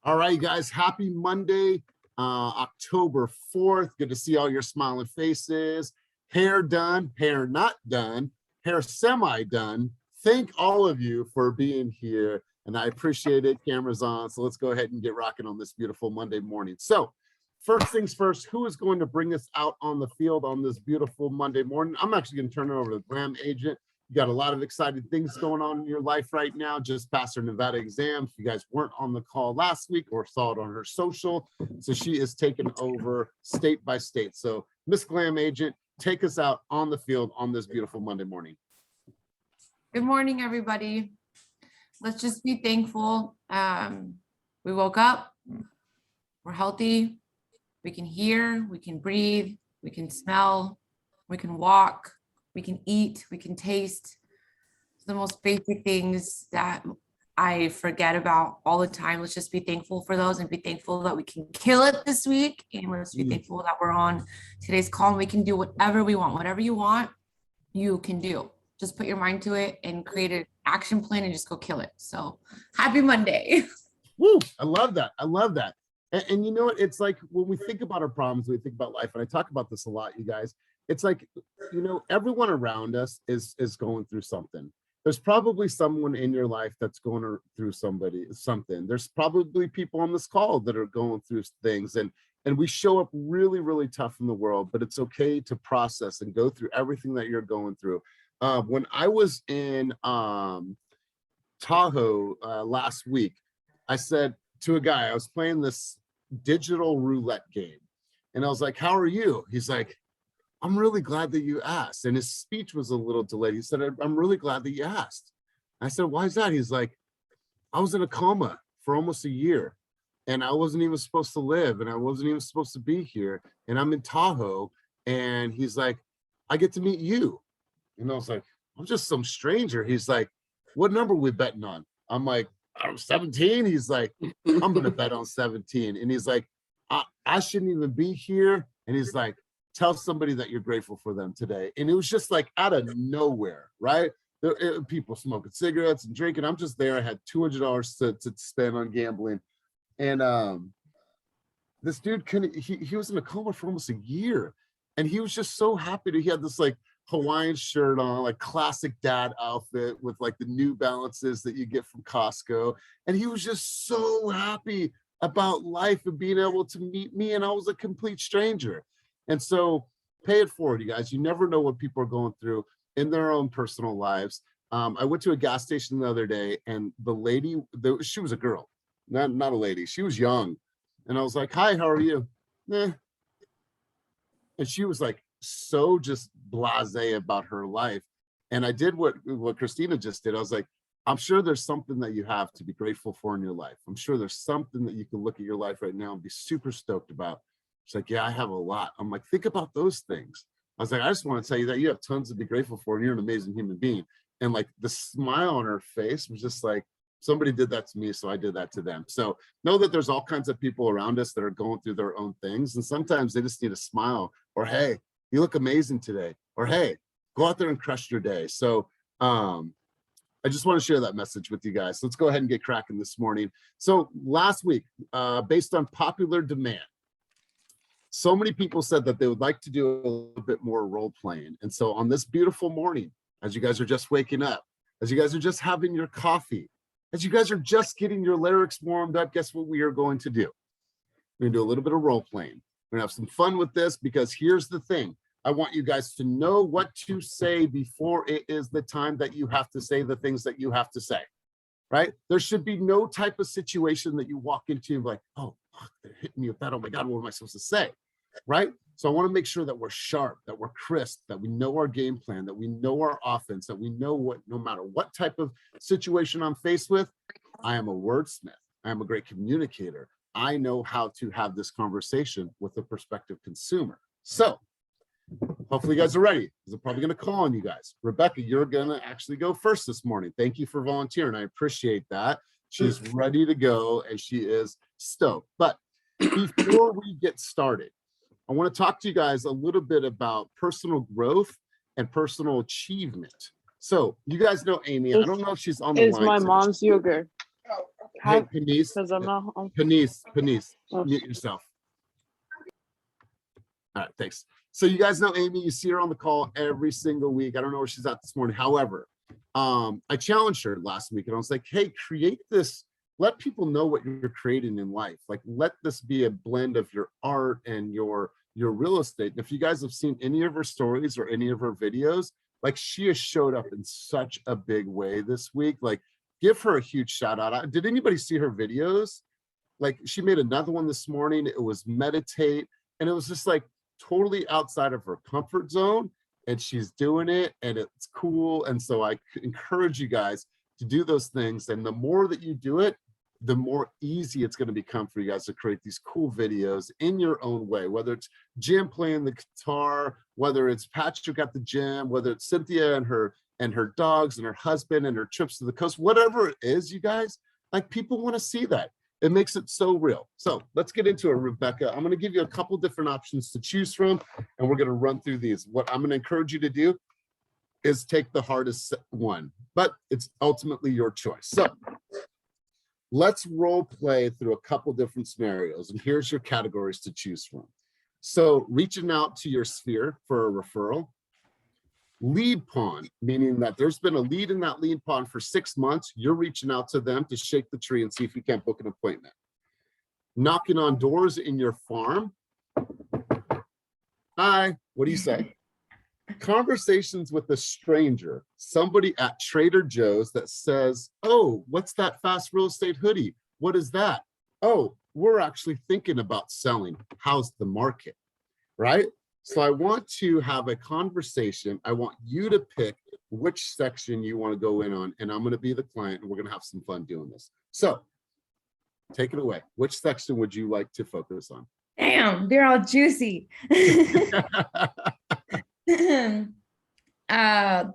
All right, guys, happy Monday, October 4th. Good to see all your smiling faces. Hair done, hair not done, hair semi-done. Thank all of you for being here, and I appreciate it. Cameras on, so let's go ahead and get rocking on this beautiful Monday morning. So first things first, who is going to bring us out on the field on this beautiful Monday morning? I'm actually going to turn it over to the Glam agent. You got a lot of exciting things going on in your life right now. Just passed her Nevada exam. If you guys weren't on the call last week or saw it on her social, so she is taking over state by state. So Miss Glam Agent, take us out on the field on this beautiful Monday morning. Good morning, everybody. Let's just be thankful. We woke up, we're healthy, we can hear, we can breathe, we can smell, we can walk, we can eat, we can taste. The most basic things that I forget about all the time. Let's just be thankful for those and be thankful that we can kill it this week. And let's be thankful that we're on today's call and we can do whatever we want. Whatever you want, you can do. Just put your mind to it and create an action plan and just go kill it. So happy Monday. Woo, I love that. I love that. And you know what? It's like when we think about our problems, we think about life, and I talk about this a lot, you guys. It's like, you know, everyone around us is going through something. There's probably someone in your life that's going through something. There's probably people on this call that are going through things, and we show up really, really tough in the world, but it's okay to process and go through everything that you're going through. When I was in Tahoe last week, I said to a guy, I was playing this digital roulette game, and I was like, "How are you?" He's like, "I'm really glad that you asked." And his speech was a little delayed. He said, "I'm really glad that you asked." I said, "Why is that?" He's like, "I was in a coma for almost a year, and I wasn't even supposed to live, and I wasn't even supposed to be here, and I'm in Tahoe." And he's like, "I get to meet you." And I was like, "I'm just some stranger." He's like, "What number we betting on?" I'm like, "I'm 17. He's like, "I'm gonna bet on 17. And he's like, I shouldn't even be here." And he's like, "Tell somebody that you're grateful for them today." And it was just like out of nowhere, right? People smoking cigarettes and drinking. I'm just there. I had $200 to spend on gambling. And this dude he was in a coma for almost a year. And he was just so happy he had this like Hawaiian shirt on, like classic dad outfit with like the New Balances that you get from Costco. And he was just so happy about life and being able to meet me. And I was a complete stranger. And so pay it forward, you guys. You never know what people are going through in their own personal lives. I went to a gas station the other day, and the lady, she was a girl, not a lady. She was young. And I was like, "Hi, how are you?" "Eh." And she was like so just blasé about her life. And I did what Christina just did. I was like, "I'm sure there's something that you have to be grateful for in your life. I'm sure there's something that you can look at your life right now and be super stoked about." She's like, "Yeah, I have a lot." I'm like, "Think about those things." I was like, "I just want to tell you that you have tons to be grateful for, and you're an amazing human being." And like the smile on her face was just like, somebody did that to me, so I did that to them. So know that there's all kinds of people around us that are going through their own things. And sometimes they just need a smile, or, "Hey, you look amazing today," or, "Hey, go out there and crush your day." So I just want to share that message with you guys. Let's go ahead and get cracking this morning. So last week, based on popular demand, so many people said that they would like to do a little bit more role playing. And so on this beautiful morning, as you guys are just waking up, as you guys are just having your coffee, as you guys are just getting your lyrics warmed up, guess what we are going to do? We're gonna do a little bit of role playing. We're gonna have some fun with this, because here's the thing. I want you guys to know what to say before it is the time that you have to say the things that you have to say, right? There should be no type of situation that you walk into like, "Oh, fuck, they're hitting me with that. Oh my God, what am I supposed to say?" Right? So I want to make sure that we're sharp, that we're crisp, that we know our game plan, that we know our offense, that we know what, no matter what type of situation I'm faced with, I am a wordsmith. I am a great communicator. I know how to have this conversation with a prospective consumer. So hopefully you guys are ready, because I'm probably going to call on you guys. Rebecca, you're going to actually go first this morning. Thank you for volunteering. I appreciate that. She's ready to go, and she is stoked. But before we get started, I want to talk to you guys a little bit about personal growth and personal achievement. So you guys know Amy. I don't know if she's on the line. It's my mom's yogurt. Hey, Penise, Because I'm not. Penise, Oh. mute yourself. All right, thanks. So you guys know Amy, you see her on the call every single week. I don't know where she's at this morning. However, I challenged her last week and I was like, hey, create this, let people know what you're creating in life. Like, let this be a blend of your art and your real estate. And if you guys have seen any of her stories or any of her videos, like, she has showed up in such a big way this week. Like, give her a huge shout out. Did anybody see her videos? Like, she made another one this morning. It was meditate. And it was just like totally outside of her comfort zone. And she's doing it and it's cool. And so I encourage you guys to do those things. And the more that you do it, the more easy it's going to become for you guys to create these cool videos in your own way, whether it's Jim playing the guitar, whether it's Patrick at the gym, whether it's Cynthia and her dogs and her husband and her trips to the coast, whatever it is, you guys, like, people want to see that. It makes it so real. So let's get into it, Rebecca. I'm going to give you a couple different options to choose from, and we're going to run through these. What I'm going to encourage you to do is take the hardest one, but it's ultimately your choice. So let's role play through a couple different scenarios, and here's your categories to choose from. So reaching out to your sphere for a referral. Lead pond, meaning that there's been a lead in that lead pond for 6 months. You're reaching out to them to shake the tree and see if you can't book an appointment. Knocking on doors in your farm. Hi, what do you say? Conversations with a stranger, somebody at Trader Joe's that says, oh, what's that fast real estate hoodie? What is that? Oh, we're actually thinking about selling. How's the market? Right? So I want to have a conversation. I want you to pick which section you want to go in on, and I'm going to be the client, and we're going to have some fun doing this. So take it away. Which section would you like to focus on? Damn, they're all juicy. Damn. I'll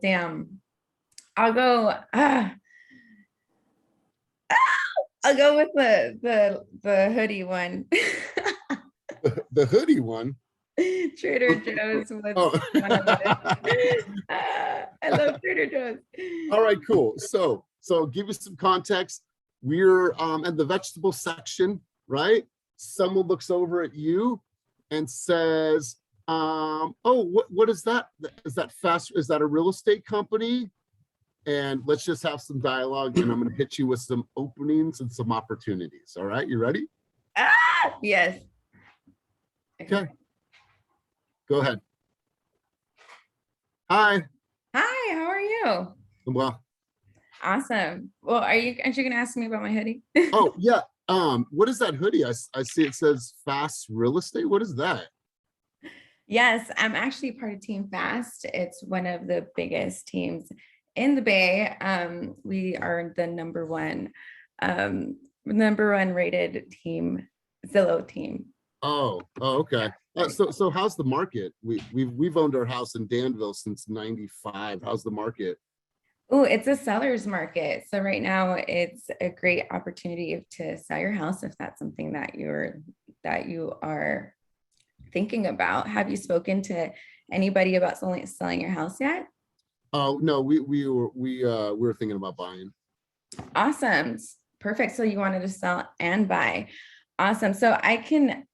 go. I'll go with the hoodie one. The hoodie one. Trader Joe's was Oh. one of it. I love Trader Joe's. All right, cool. So I'll give you some context. We're in the vegetable section, right? Someone looks over at you and says, oh, what is that? Is that a real estate company? And let's just have some dialogue, and I'm going to hit you with some openings and some opportunities. All right, you ready? Yes. Okay. Go ahead. Hi. Hi, how are you? Well. Awesome. Well, aren't you gonna ask me about my hoodie? Oh yeah. What is that hoodie? I see it says Fast Real Estate. What is that? Yes, I'm actually part of Team Fast. It's one of the biggest teams in the Bay. We are the number one rated team, Zillow team. Oh, okay. So how's the market? We've owned our house in Danville since '95. How's the market? Oh, it's a seller's market. So right now it's a great opportunity to sell your house if that's something that you are thinking about. Have you spoken to anybody about selling your house yet? Oh no, we were thinking about buying. Awesome. Perfect. So you wanted to sell and buy. Awesome. So I can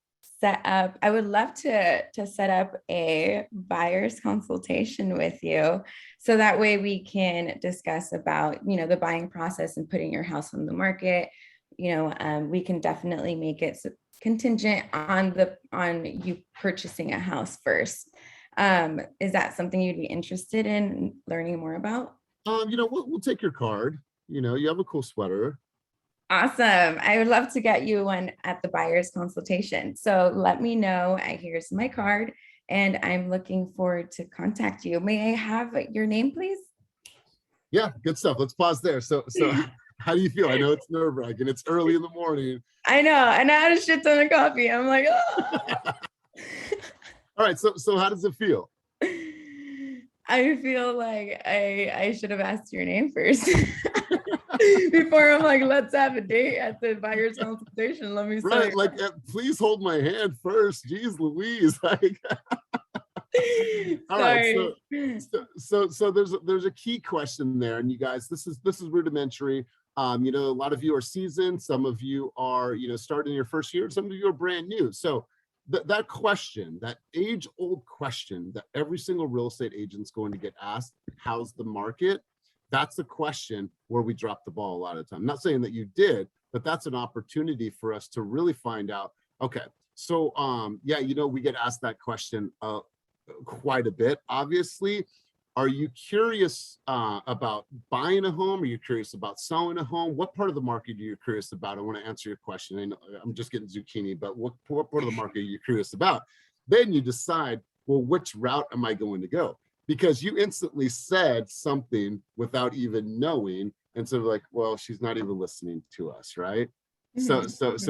I would love to set up a buyer's consultation with you. So that way we can discuss about, the buying process and putting your house on the market. We can definitely make it contingent on you purchasing a house first. Is that something you'd be interested in learning more about? We'll take your card. You have a cool sweater. Awesome. I would love to get you one at the buyer's consultation. So let me know. Here's my card and I'm looking forward to contact you. May I have your name, please? Yeah, good stuff. Let's pause there. So how do you feel? I know it's nerve-wracking. It's early in the morning. I know. And I had a shit ton of coffee. I'm like, oh. All right. So how does it feel? I feel like I should have asked your name first. Before I'm like, let's have a date at the buyer's consultation. Let me say, right, like, please hold my hand first. Jeez Louise. Like, all right, so there's a key question there, and you guys, this is rudimentary. You know, a lot of you are seasoned, some of you are, you know, starting your first year, some of you are brand new. So that question, that age-old question that every single real estate agent's going to get asked, how's the market? That's the question where we drop the ball a lot of the time. I'm not saying that you did, but that's an opportunity for us to really find out, okay, so yeah, you know, we get asked that question quite a bit, obviously. Are you curious about buying a home? Are you curious about selling a home? What part of the market are you curious about? I want to answer your question. I know I'm just getting zucchini, but what part of the market are you curious about? Then you decide, well, which route am I going to go? Because you instantly said something without even knowing. And so like, well, she's not even listening to us, right? So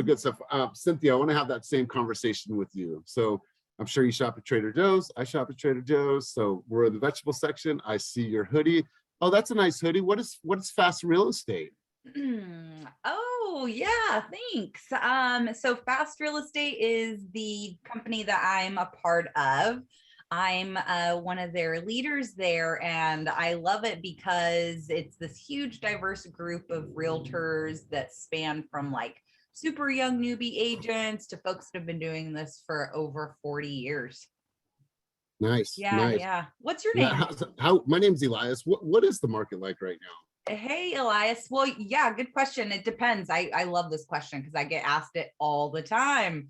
good stuff. Cynthia, I want to have that same conversation with you. So I'm sure you shop at Trader Joe's. I shop at Trader Joe's. So we're in the vegetable section. I see your hoodie. Oh, that's a nice hoodie. What is Fast Real Estate? Oh, yeah, thanks. So Fast Real Estate is the company that I'm a part of. I'm one of their leaders there, and I love it because it's this huge diverse group of realtors that span from like super young newbie agents to folks that have been doing this for over 40 years. Nice. Yeah, nice. yeah. What's your Yeah, name? my name's Elias. What is the market like right now? Hey, Elias. Well, yeah, good question. It depends. I love this question because I get asked it all the time.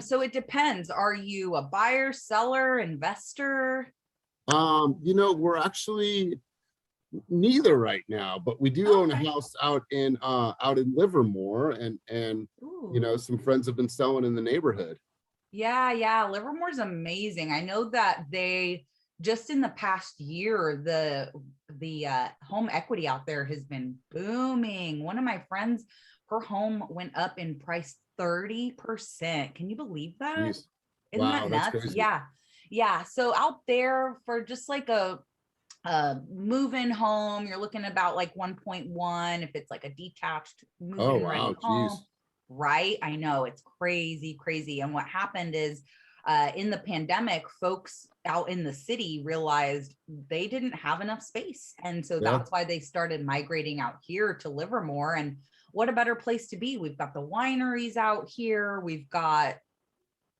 So it depends. Are you a buyer, seller, investor? You know, we're actually neither right now, but we do own a house out in Livermore, and Ooh. you know, some friends have been selling in the neighborhood. Yeah. Livermore's amazing. I know that they just in the past year, the home equity out there has been booming. One of my friends, her home went up in price 30%. Can you believe that? Jeez. Isn't Wow, that that's nuts? crazy. Yeah. So out there for just like a move-in home, you're looking about like 1.1 if it's like a detached move-in ready home. Geez. Right? I know it's crazy. And what happened is in the pandemic, folks out in the city realized they didn't have enough space. And so that's why they started migrating out here to Livermore. And what a better place to be. We've got the wineries out here. We've got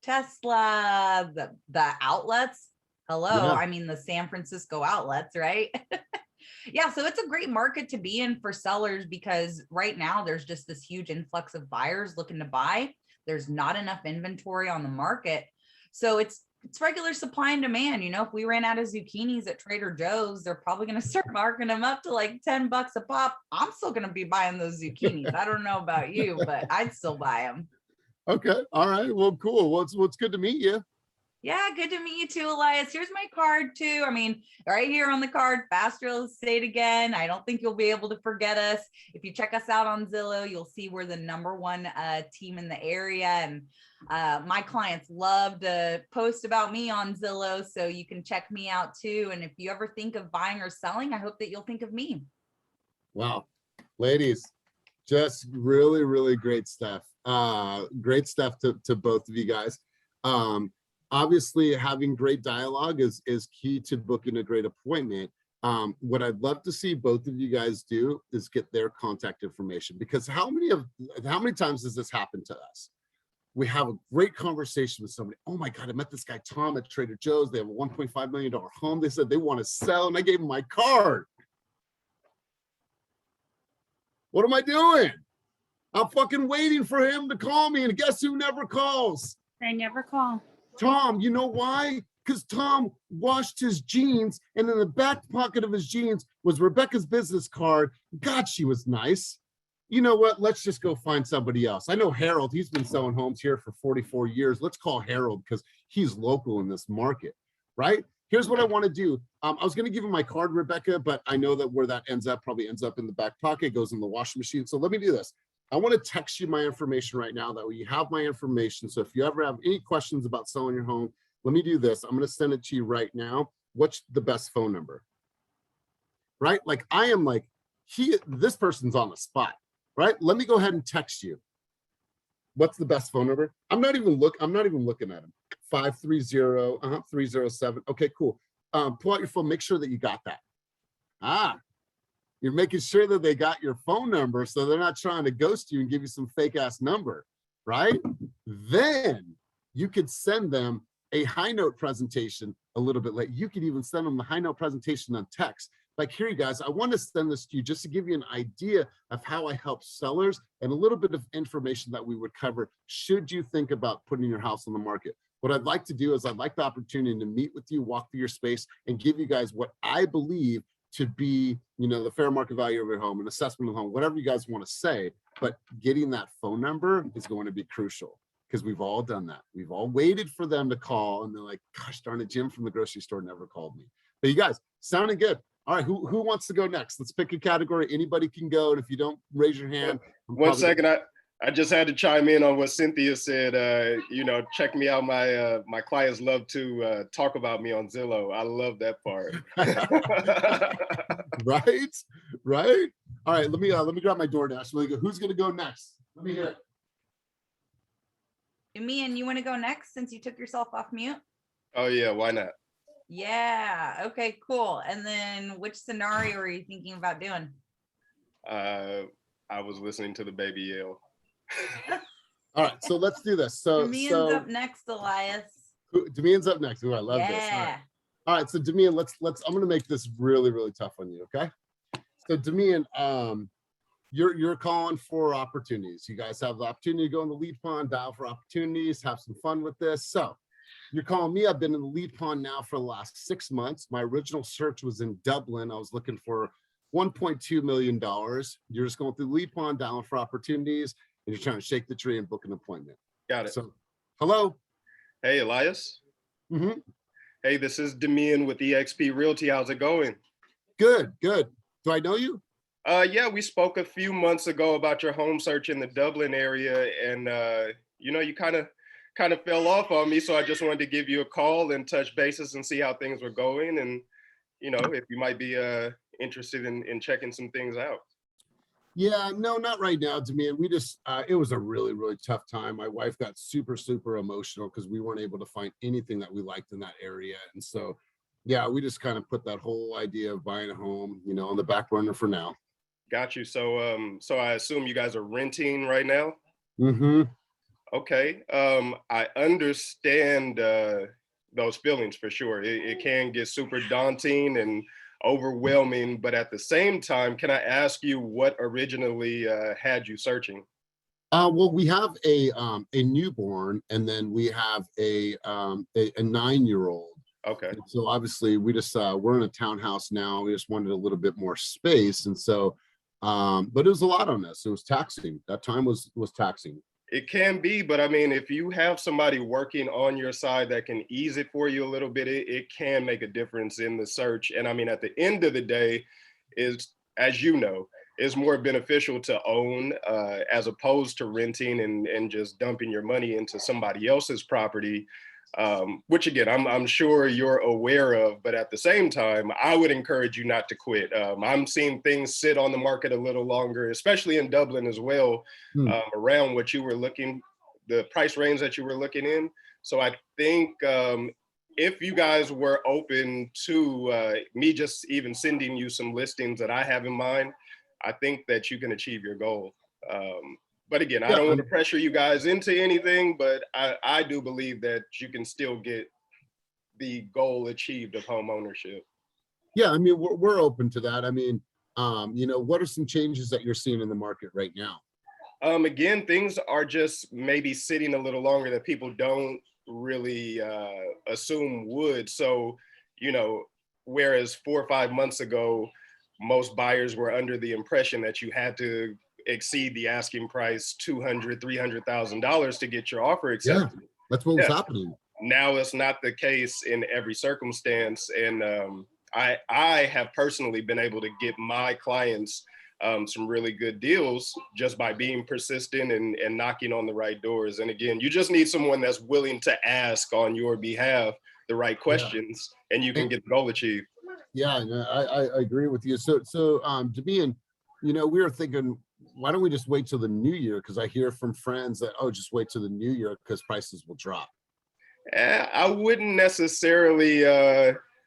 Tesla, the outlets. Hello. I mean, the San Francisco outlets, right? Yeah, so it's a great market to be in for sellers because right now there's just this huge influx of buyers looking to buy. There's not enough inventory on the market. So it's regular supply and demand. You know, if we ran out of zucchinis at Trader Joe's, they're probably going to start marking them up to like $10 a pop. I'm still going to be buying those zucchinis. I don't know about you, but I'd still buy them. Okay. All right. Well, cool. Well, it's good to meet you. Yeah, good to meet you too, Elias. Here's my card too. I mean, right here on the card, Fast Real Estate again. I don't think you'll be able to forget us. If you check us out on Zillow, you'll see we're the #1 team in the area. And my clients love to post about me on Zillow, so you can check me out too. And if you ever think of buying or selling, I hope that you'll think of me. Wow. Ladies, just really great stuff. Great stuff to both of you guys. Obviously, having great dialogue is key to booking a great appointment. What I'd love to see both of you guys do is get their contact information, because how many times does this happen to us? We have a great conversation with somebody. Oh my God, I met this guy Tom at Trader Joe's. They have a $1.5 million home. They said they want to sell, and I gave them my card. What am I doing? I'm fucking waiting for him to call me, and guess who never calls? I never call. Tom. You know why? Because Tom washed his jeans, and in the back pocket of his jeans was Rebecca's business card. God, she was nice. You know what? Let's just go find somebody else. I know Harold. He's been selling homes here for 44 years. Let's call Harold because he's local in this market, right? Here's what I want to do. I was going to give him my card, Rebecca, but I know that where that ends up probably ends up in the back pocket, goes in the washing machine. So let me do this. I want to text you my information right now. That way you have my information. So if you ever have any questions about selling your home, let me do this. I'm going to send it to you right now. What's the best phone number? Right? Like I am like, this person's on the spot, right? Let me go ahead and text you. What's the best phone number? I'm not even looking at him. 530 307. Okay, cool. Pull out your phone, make sure that you got that. You're making sure that they got your phone number so they're not trying to ghost you and give you some fake ass number, right? Then you could send them a high note presentation a little bit late. You could even send them the high note presentation on text. Like, here you guys, I want to send this to you just to give you an idea of how I help sellers and a little bit of information that we would cover should you think about putting your house on the market. What I'd like to do is I'd like the opportunity to meet with you, walk through your space, and give you guys what I believe to be, you know, the fair market value of your home, an assessment of the home, whatever you guys want to say. But getting that phone number is going to be crucial, because we've all done that. We've all waited for them to call, and they're like, gosh darn it, Jim from the grocery store never called me. But you guys, sounding good. All right, who wants to go next? Let's pick a category. Anybody can go, and if you don't raise your hand. One second, I just had to chime in on what Cynthia said. You know, check me out. My clients love to talk about me on Zillow. I love that part. Right. All right, let me grab my DoorDash. Who's gonna go next? Let me hear it. Me, and you want to go next since you took yourself off mute? Oh yeah, why not? Yeah. Okay, cool. And then which scenario are you thinking about doing? I was listening to the baby yell. All right, so let's do this. So Damien's up next, Elias. Damien's up next. Ooh, I love this. Yeah. All right, so Damien, let's I'm gonna make this really, really tough on you, okay? So Damien, you're calling for opportunities. You guys have the opportunity to go in the lead pond, dial for opportunities, have some fun with this. So you're calling me. I've been in the lead pond now for the last 6 months. My original search was in Dublin. I was looking for $1.2 million. You're just going through the lead pond, dialing for opportunities, and you're trying to shake the tree and book an appointment. Got it. So, hello. Hey, Elias. Mm-hmm. Hey, this is Damien with eXp Realty. How's it going? Good. Do I know you? Yeah, we spoke a few months ago about your home search in the Dublin area, and you know, you kind of fell off on me, so I just wanted to give you a call and touch bases and see how things were going, and you know, if you might be interested in checking some things out. Yeah, no, not right now, Damien. We just, it was a really, really tough time. My wife got super, super emotional because we weren't able to find anything that we liked in that area. And so, yeah, we just kind of put that whole idea of buying a home, you know, on the back burner for now. Got you. So, so I assume you guys are renting right now? Mm-hmm. Okay. I understand those feelings for sure. It can get super daunting and overwhelming, but at the same time, can I ask you what originally had you searching? Well, we have a newborn, and then we have a 9-year-old. Okay. And so obviously we just we're in a townhouse now. We just wanted a little bit more space, and so but it was a lot on us. It was taxing. That time was taxing. It can be, but I mean, if you have somebody working on your side that can ease it for you a little bit, it can make a difference in the search. And I mean, at the end of the day, is, as you know, is more beneficial to own as opposed to renting and just dumping your money into somebody else's property, which again, I'm sure you're aware of, but at the same time, I would encourage you not to quit. I'm seeing things sit on the market a little longer, especially in Dublin as well, around what you were looking, the price range that you were looking in. So I think if you guys were open to me just even sending you some listings that I have in mind, I think that you can achieve your goal. But again, I don't want to pressure you guys into anything, but I do believe that you can still get the goal achieved of home ownership. Yeah, I mean, we're open to that. I mean, you know, what are some changes that you're seeing in the market right now? Again, things are just maybe sitting a little longer that people don't really assume would. So, you know, whereas 4 or 5 months ago, most buyers were under the impression that you had to exceed the asking price $200,000, $300,000 to get your offer accepted. Yeah, that's what was happening. Now it's not the case in every circumstance, and I have personally been able to get my clients some really good deals just by being persistent and knocking on the right doors. And again, you just need someone that's willing to ask on your behalf the right questions, and you can get the goal achieved. Yeah, I agree with you. So Damien, you know, we were thinking, why don't we just wait till the new year? Because I hear from friends that, oh, just wait till the new year because prices will drop. I wouldn't necessarily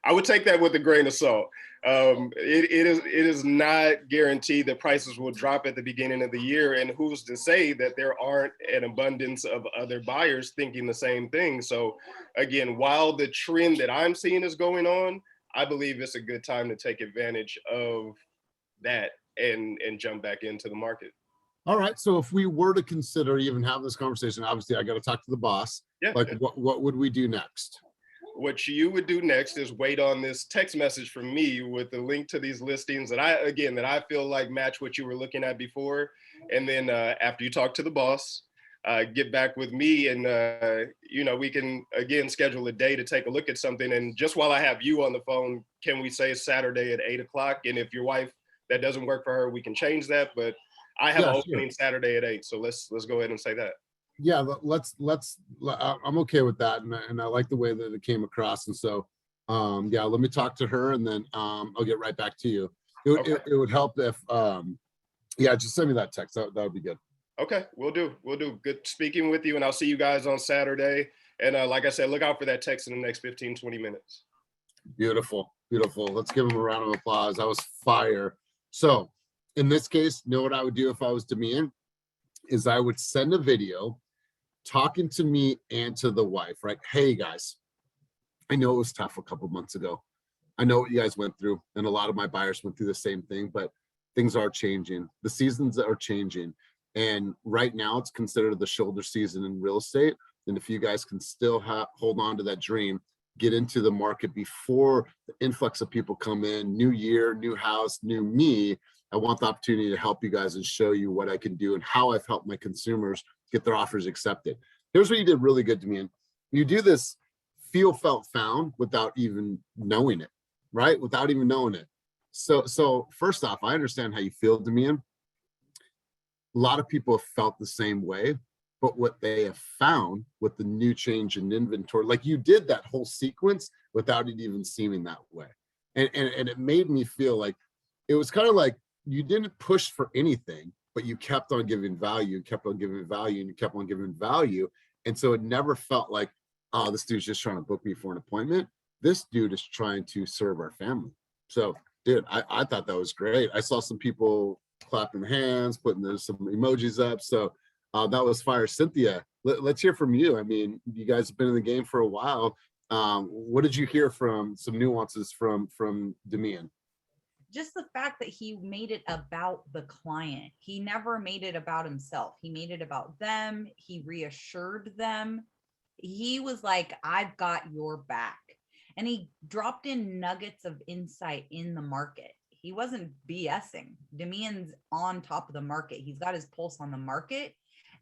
I would take that with a grain of salt. It is not guaranteed that prices will drop at the beginning of the year, and who's to say that there aren't an abundance of other buyers thinking the same thing. So again, while the trend that I'm seeing is going on, I believe it's a good time to take advantage of that and jump back into the market. All right. So if we were to consider even having this conversation, obviously I got to talk to the boss. Yeah. Like what would we do next? What you would do next is wait on this text message from me with the link to these listings that I feel like match what you were looking at before. And then after you talk to the boss, get back with me and, we can, again, schedule a day to take a look at something. And just while I have you on the phone, can we say Saturday at 8 o'clock? And if your wife, that doesn't work for her, we can change that. But I have an opening Saturday at 8. So let's go ahead and say that. Yeah, I'm okay with that. And I like the way that it came across. And so, let me talk to her and then I'll get right back to you. It would help if, just send me that text. That would be good. Okay, we'll do. Good speaking with you, and I'll see you guys on Saturday. And like I said, look out for that text in the next 15, 20 minutes. Beautiful. Let's give him a round of applause. That was fire. So in this case, you know what I would do if I was Demian is I would send a video talking to me and to the wife, right? Hey guys, I know it was tough a couple months ago. I know what you guys went through, and a lot of my buyers went through the same thing, but things are changing. The seasons are changing. And right now it's considered the shoulder season in real estate. And if you guys can still hold on to that dream, get into the market before the influx of people come in, new year, new house, new me, I want the opportunity to help you guys and show you what I can do and how I've helped my consumers get their offers accepted. Here's what you did really good to me. And you do this feel, felt, found without even knowing it, right? Without even knowing it. So first off, I understand how you feel, Demian. A lot of people have felt the same way, but what they have found with the new change in inventory, like you did that whole sequence without it even seeming that way. And it made me feel like it was kind of like you didn't push for anything, but you kept on giving value, and kept on giving value, and you kept on giving value. And so it never felt like, oh, this dude's just trying to book me for an appointment. This dude is trying to serve our family. So, dude, I thought that was great. I saw some people clapping hands, putting some emojis up. So that was fire. Cynthia, let's hear from you. I mean, you guys have been in the game for a while. What did you hear from some nuances from Demian? Just the fact that he made it about the client. He never made it about himself. He made it about them. He reassured them. He was like, I've got your back. And he dropped in nuggets of insight in the market. He wasn't BSing. Demian's on top of the market. He's got his pulse on the market.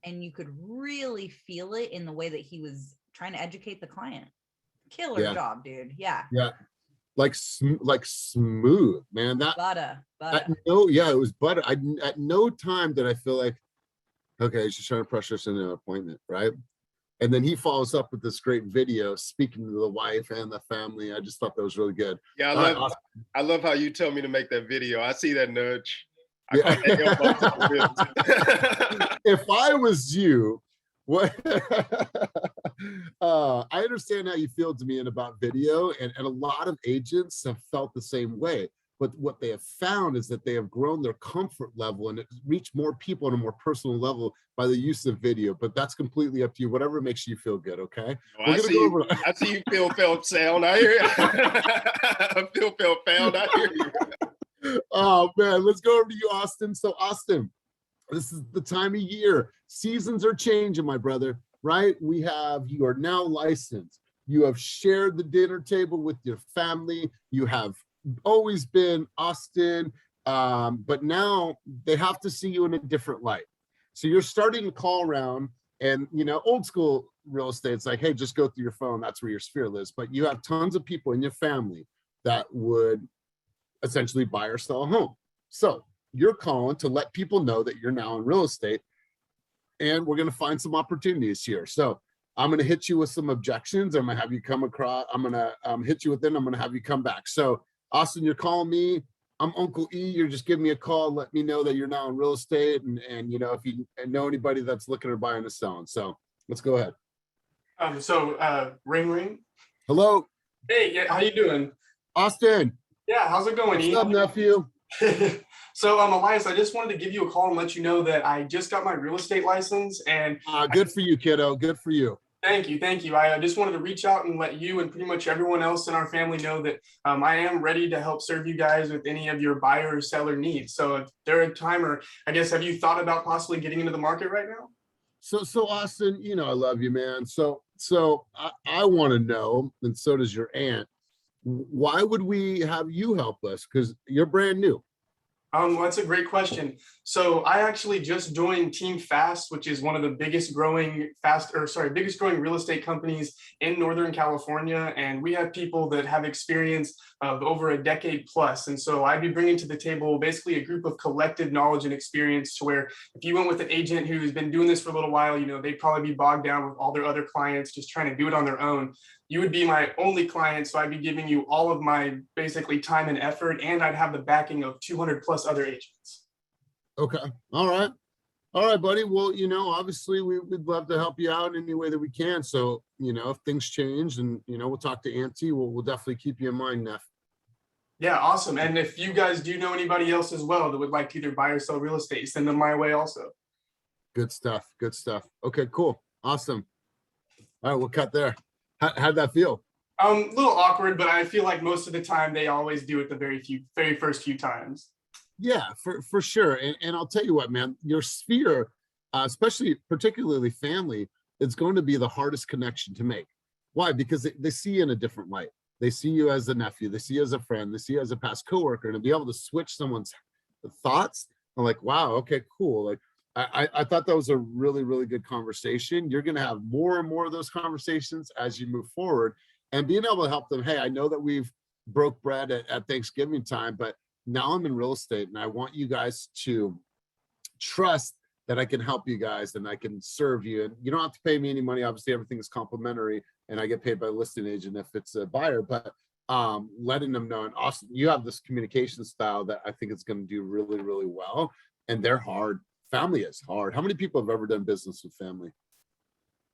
And you could really feel it in the way that he was trying to educate the client. Killer job, dude. Yeah. Like smooth, man. That butter. It was butter. At no time did I feel like, okay, he's just trying to pressure us into an appointment, right? And then he follows up with this great video speaking to the wife and the family. I just thought that was really good. Yeah, I love how you tell me to make that video. I see that nudge. If I was you, what I understand how you feel, Demian, about video, and a lot of agents have felt the same way. But what they have found is that they have grown their comfort level and reached more people on a more personal level by the use of video. But that's completely up to you, whatever makes you feel good, okay? I see you feel, felt, sound. I hear you. Feel, felt, found. I hear you. Oh, man, let's go over to you, Austin. So, Austin, this is the time of year. Seasons are changing, my brother, right? You are now licensed. You have shared the dinner table with your family. You have always been Austin, but now they have to see you in a different light. So you're starting to call around, and old school real estate, it's like, hey, just go through your phone. That's where your sphere lives. But you have tons of people in your family that would essentially buy or sell a home. So you're calling to let people know that you're now in real estate, and we're going to find some opportunities here. So I'm going to hit you with some objections. I'm going to have you come across. I'm going to hit you with them. I'm going to have you come back. So Austin, you're calling me. I'm Uncle E. You're just giving me a call. Let me know that you're now in real estate, and if you know anybody that's looking or buying or selling. So let's go ahead. Ring ring. Hello. Hey, yeah, how you doing? Austin, Yeah, how's it going, what's up, Ian? nephew? So, Elias, I just wanted to give you a call and let you know that I just got my real estate license, and Good for you, kiddo. Good for you. thank you, thank you. I just wanted to reach out and let you and pretty much everyone else in our family know that I am ready to help serve you guys with any of your buyer or seller needs. So, if there a time, or I guess, have you thought about possibly getting into the market right now? So Austin, you know I love you, man. I want to know, and so does your aunt. Why would we have you help us? Because you're brand new. Well, that's a great question. So I actually just joined Team Fast, which is one of the biggest growing biggest growing real estate companies in Northern California. And we have people that have experience of over a decade plus. And so I'd be bringing to the table basically a group of collective knowledge and experience to where if you went with an agent who's been doing this for a little while, they'd probably be bogged down with all their other clients just trying to do it on their own. You would be my only client, so I'd be giving you all of my basically time and effort, and I'd have the backing of 200 plus other agents. Okay. All right, buddy. Well, obviously we'd love to help you out in any way that we can. So, if things change and, we'll talk to Auntie, we'll definitely keep you in mind, Neff. Yeah, awesome. And if you guys do know anybody else as well that would like to either buy or sell real estate, send them my way also. Good stuff. Good stuff. Okay, cool. Awesome. All right, we'll cut there. How'd that feel? A little awkward, but I feel like most of the time they always do it the very first few times. Yeah, for sure. And I'll tell you what, man, your sphere, particularly family, it's going to be the hardest connection to make. Why? Because they see you in a different light. They see you as a nephew, they see you as a friend, they see you as a past coworker, and to be able to switch someone's thoughts, I'm like, wow, okay, cool. Like I thought that was a really, really good conversation. You're going to have more and more of those conversations as you move forward, and being able to help them. Hey, I know that we've broke bread at Thanksgiving time, but now I'm in real estate and I want you guys to trust that I can help you guys and I can serve you. And you don't have to pay me any money. Obviously, everything is complimentary and I get paid by a listing agent if it's a buyer, but letting them know. And Austin, you have this communication style that I think is going to do really, really well. And they're hard. Family is hard. How many people have ever done business with family?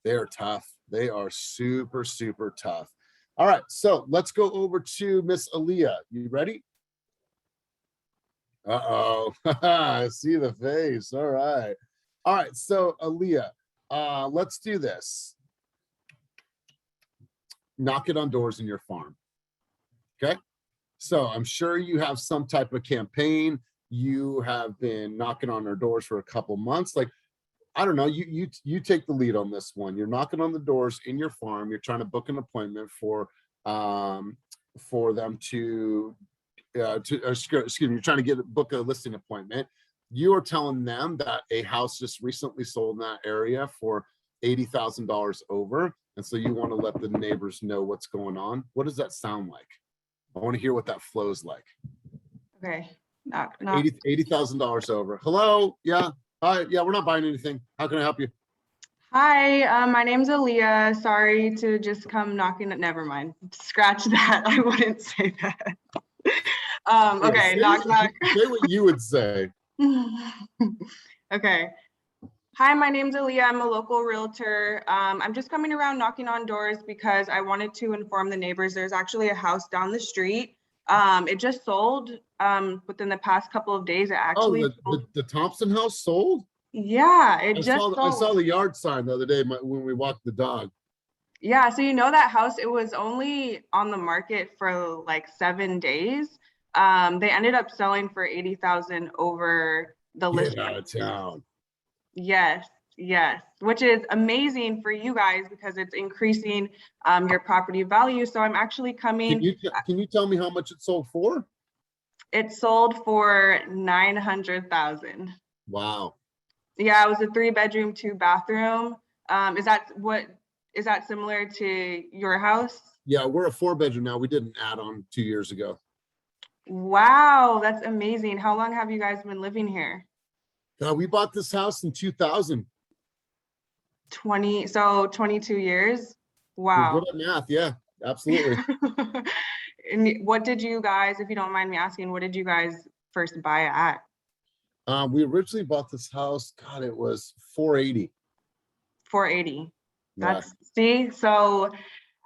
They are tough. They are super, super tough. All right. So let's go over to Miss Aaliyah. You ready? Uh-oh. I see the face. All right. All right. So Aaliyah, let's do this. Knock it on doors in your farm. Okay. So I'm sure you have some type of campaign. You have been knocking on their doors for a couple months. Like, I don't know, you take the lead on this one. You're knocking on the doors in your farm. You're trying to book an appointment for them to excuse me, you're trying to book a listing appointment. You are telling them that a house just recently sold in that area for $80,000 over. And so you want to let the neighbors know what's going on. What does that sound like? I want to hear what that flows like. Okay. Knock. $80,000 over. Hello. Yeah. Hi. Yeah, we're not buying anything. How can I help you? Hi, my name's Aaliyah. Sorry to just come knocking. Never mind. Scratch that. I wouldn't say that. Okay. Knock. Say what you would say. Okay. Hi, my name's Aaliyah. I'm a local realtor. I'm just coming around knocking on doors because I wanted to inform the neighbors there's actually a house down the street. It just sold within the past couple of days. It actually the Thompson house sold? Yeah, it sold. I saw the yard sign the other day when we walked the dog. Yeah, so that house, it was only on the market for like 7 days. They ended up selling for $80,000 over the list. Get out of town. Yes, which is amazing for you guys because it's increasing your property value. So I'm actually coming. Can you tell me how much it sold for? It sold for $900,000. Wow. Yeah, it was a 3-bedroom, 2-bathroom. Is that similar to your house? Yeah, we're a 4-bedroom now. We did an add-on 2 years ago. Wow, that's amazing. How long have you guys been living here? We bought this house in 2000. 22 years. Wow. We're good at math. Yeah, absolutely. And what did you guys, if you don't mind me asking, what did you guys first buy it at? We originally bought this house. God, it was $480. $480. Yeah. See, so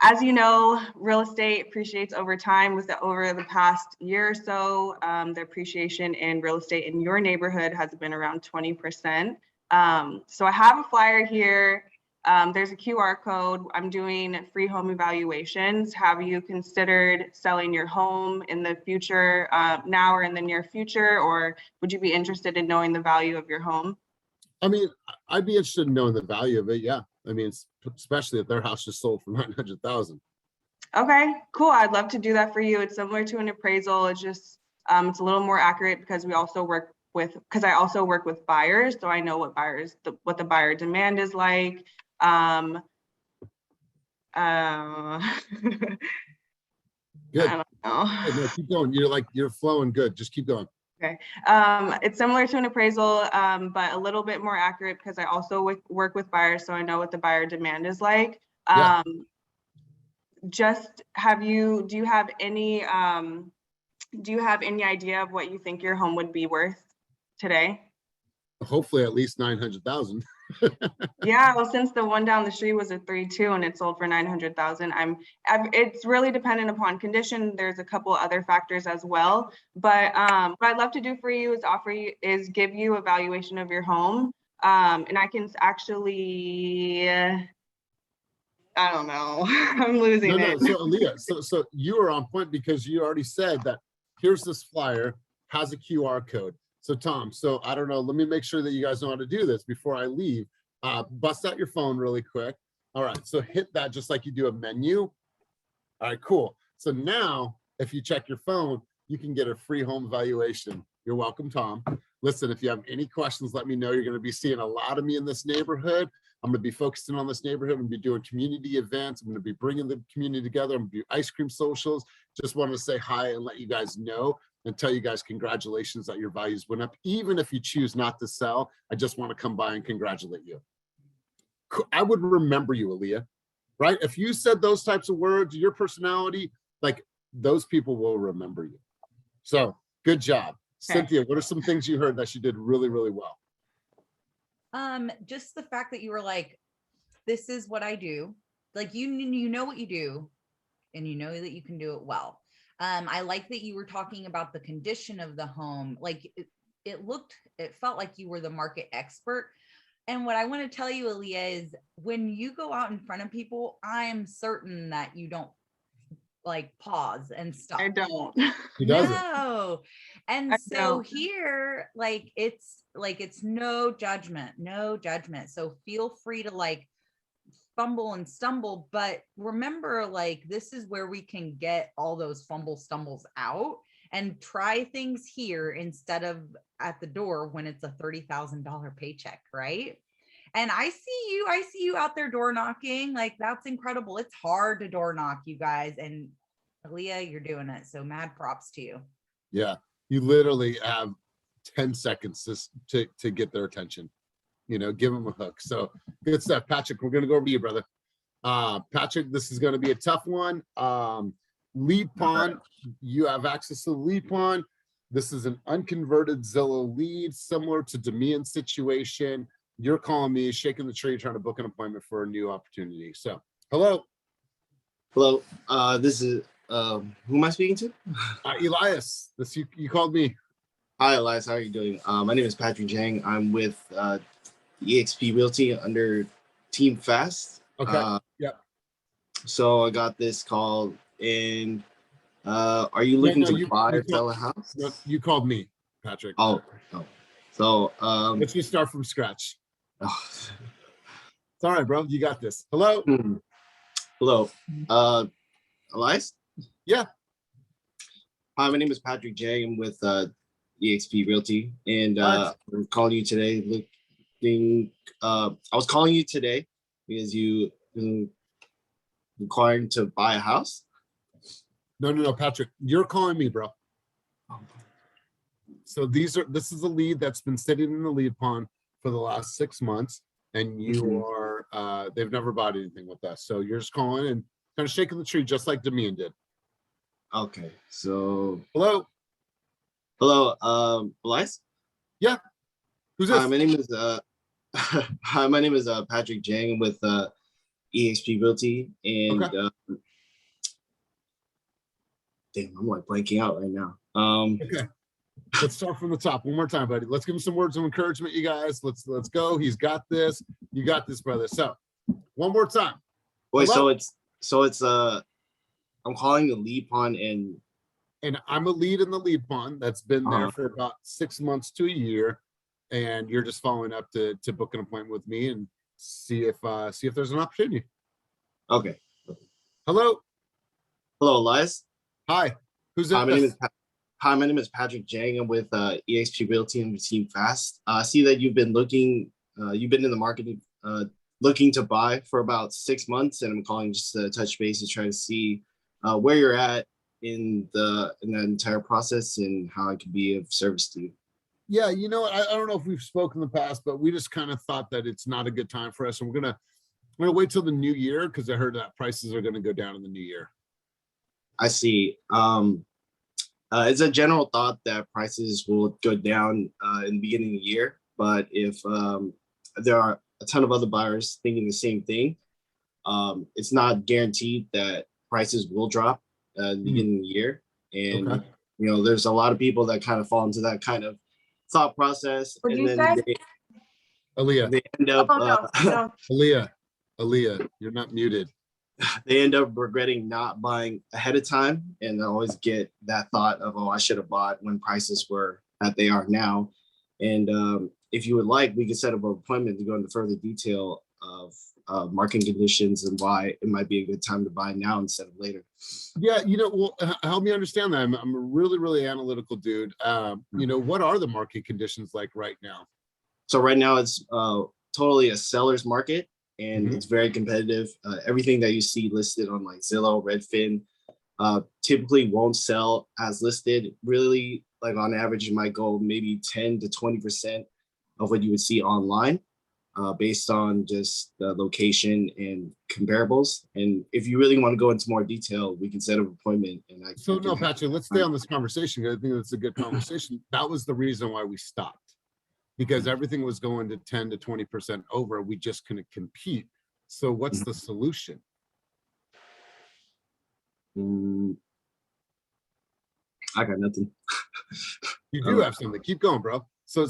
As you know, real estate appreciates over time. Over the past year or so, the appreciation in real estate in your neighborhood has been around 20%. So I have a flyer here. There's a QR code. I'm doing free home evaluations. Have you considered selling your home in the future, now or in the near future, or would you be interested in knowing the value of your home? I mean, I'd be interested in knowing the value of it. Yeah. I mean, especially if their house just sold for 900,000. Okay, cool. I'd love to do that for you. It's similar to an appraisal. It's just, it's a little more accurate because I also work with buyers. So I know what what the buyer demand is like. Good. I don't know. Hey, no, keep going. You're flowing good. Just keep going. Okay. It's similar to an appraisal, but a little bit more accurate because I also work with buyers, so I know what the buyer demand is like. Yeah. Do you have any idea of what you think your home would be worth today? Hopefully at least 900,000. Yeah, well, since the one down the street was a 3.2 and it sold for 900,000, it's really dependent upon condition. There's a couple other factors as well, but what I'd love to do for you is give you a valuation of your home, and I can actually, I don't know, I'm losing it. So Aaliyah, so you are on point because you already said that here's this flyer, has a QR code. So Tom, so I don't know, let me make sure that you guys know how to do this before I leave. Bust out your phone really quick. All right, so hit that just like you do a menu. All right, cool. So now if you check your phone, you can get a free home evaluation. You're welcome, Tom. Listen, if you have any questions, let me know. You're going to be seeing a lot of me in this neighborhood. I'm going to be focusing on this neighborhood. I'm going to be doing community events. I'm going to be bringing the community together. I'm going to do ice cream socials. Just wanted to say hi and let you guys know and tell you guys congratulations that your values went up. Even if you choose not to sell, I just want to come by and congratulate you. I would remember you, Aaliyah, right? If you said those types of words, your personality, like those people will remember you. So good job. Okay. Cynthia, what are some things you heard that you did really, really well? Just the fact that you were like, this is what I do. Like, you know what you do and you know that you can do it well. I like that you were talking about the condition of the home. Like it felt like you were the market expert. And what I want to tell you, Aaliyah, is when you go out in front of people, I am certain that you don't like pause and stop. I don't. He doesn't. No. And so here, it's no judgment. So feel free to like fumble and stumble, but remember, like, this is where we can get all those stumbles out and try things here instead of at the door when it's a $30,000 paycheck, right? And I see you out there door knocking. Like, that's incredible. It's hard to door knock, you guys. And Aaliyah, you're doing it. So mad props to you. Yeah, you literally have 10 seconds to get their attention. You know, give them a hook. So good stuff. Patrick, we're going to go over to you, brother. Patrick, this is going to be a tough one. Lead pawn, you have access to the lead pawn. This is an unconverted Zillow lead, similar to Damian's situation. You're calling me, shaking the tree, trying to book an appointment for a new opportunity. So, hello. Hello. This is, who am I speaking to? Elias, you called me. Hi, Elias. How are you doing? My name is Patrick Jang. I'm with EXP Realty under Team Fast. Okay. Yep. So I got this call in. Are you looking to buy or sell a house? No, you called me, Patrick. Oh. So let's just start from scratch. It's all right, bro. You got this. Hello. Hello. Elias? Yeah. Hi, my name is Patrick Jang. I'm with EXP Realty, and I'm calling you today. I was calling you today because you inquiring to buy a house. No, Patrick, you're calling me, bro. So this is a lead that's been sitting in the lead pawn for the last 6 months, and you are they've never bought anything with us. So you're just calling and kind of shaking the tree just like Damian did. Okay. So hello, Elias? Yeah. Who's this? My name is Patrick Jang with EXP Realty, and Okay. damn, I'm like blanking out right now. Okay. Let's start from the top one more time, buddy. Let's give him some words of encouragement, you guys. Let's go. He's got this. You got this, brother. So one more time. Wait, Hello? so it's I'm calling the lead pawn, And I'm a lead in the lead pawn that's been there for about 6 months to a year. And you're just following up to book an appointment with me and see if there's an opportunity. okay. Hello. Hello, Elias. Hi. Who's Hi, this? my name is Patrick Jang. I'm with EXP Realty and Team Fast. I see that you've been in the market looking to buy for about 6 months, and I'm calling just to touch base and try to see where you're at in that entire process and how I could be of service to you. Yeah, you know, I don't know if we've spoken in the past, but we just kind of thought that it's not a good time for us, and we're gonna wait till the new year because I heard that prices are gonna go down in the new year. I see. It's a general thought that prices will go down in the beginning of the year, but if there are a ton of other buyers thinking the same thing, it's not guaranteed that prices will drop in the beginning of the year. And Okay. you know, there's a lot of people that kind of fall into that kind of thought process, What'd and you then say? Aaliyah, they end up Oh, no. Aaliyah, you're not muted. they end up regretting not buying ahead of time, and they always get that thought of, oh, I should have bought when prices were that they are now. And if you would like, we could set up an appointment to go into further detail of market conditions and why it might be a good time to buy now instead of later. Yeah, you know, well, help me understand that. I'm a really, really analytical dude. You know, what are the market conditions like right now? So right now it's totally a seller's market, and Mhm. it's very competitive. Everything that you see listed on like Zillow, Redfin, typically won't sell as listed. Really, like on average, you might go maybe 10 to 20% of what you would see online, based on just the location and comparables. And if you really want to go into more detail, we can set up an appointment. And So no, Patrick, let's stay on this conversation. I think that's a good conversation. That was the reason why we stopped, because everything was going to 10 to 20% over. We just couldn't compete. So what's the solution? I got nothing. You do have something. Keep going, bro. So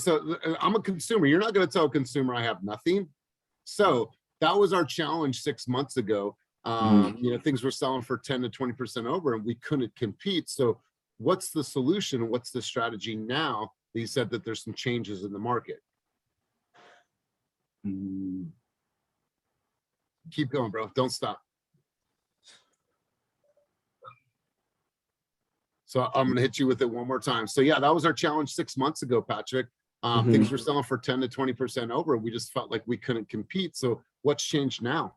I'm a consumer. You're not going to tell a consumer I have nothing. So that was our challenge 6 months ago. You know, things were selling for 10 to 20% over, and we couldn't compete. So what's the solution? What's the strategy now that you said that there's some changes in the market? Keep going, bro. Don't stop. So I'm going to hit you with it one more time. So yeah, that was our challenge 6 months ago, Patrick. Things were selling for 10 to 20% over. We just felt like we couldn't compete. So what's changed now?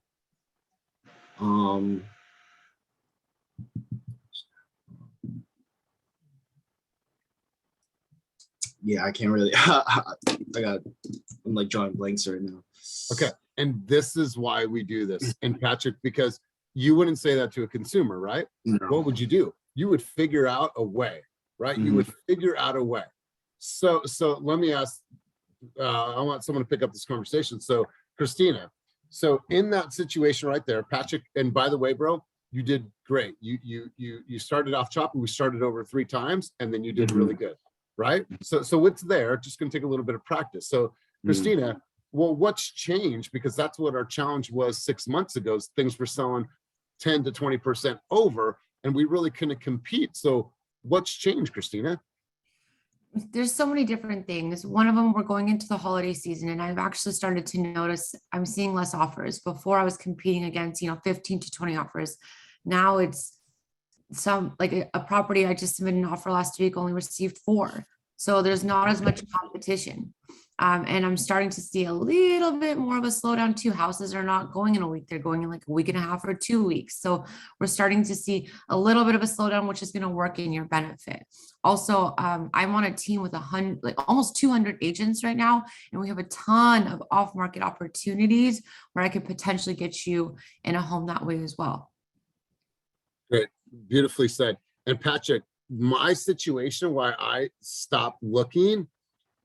Yeah, I can't really. I'm like drawing blanks right now. Okay. And this is why we do this. And Patrick, because you wouldn't say that to a consumer, right? No. What would you do? You would figure out a way, right? You would figure out a way. So let me ask, I want someone to pick up this conversation. So Christina, so in that situation right there, Patrick, and by the way, bro, you did great. You started off choppy. We started over 3 times, and then you did really good, right? So it's there. Just gonna take a little bit of practice. So Christina, well, what's changed? Because that's what our challenge was 6 months ago. Things were selling 10 to 20% over, and we really couldn't compete. So what's changed, Christina? There's so many different things. One of them, we're going into the holiday season, and I've actually started to notice I'm seeing less offers. Before I was competing against, 15 to 20 offers. Now it's some, like a property I just submitted an offer last week, only received 4. So there's not as much competition. And I'm starting to see a little bit more of a slowdown too. Houses are not going in a week. They're going in like a week and a half or 2 weeks. So we're starting to see a little bit of a slowdown, which is going to work in your benefit. Also, I'm on a team with almost 200 agents right now, and we have a ton of off-market opportunities where I could potentially get you in a home that way as well. Great, beautifully said. And Patrick, my situation, why I stopped looking,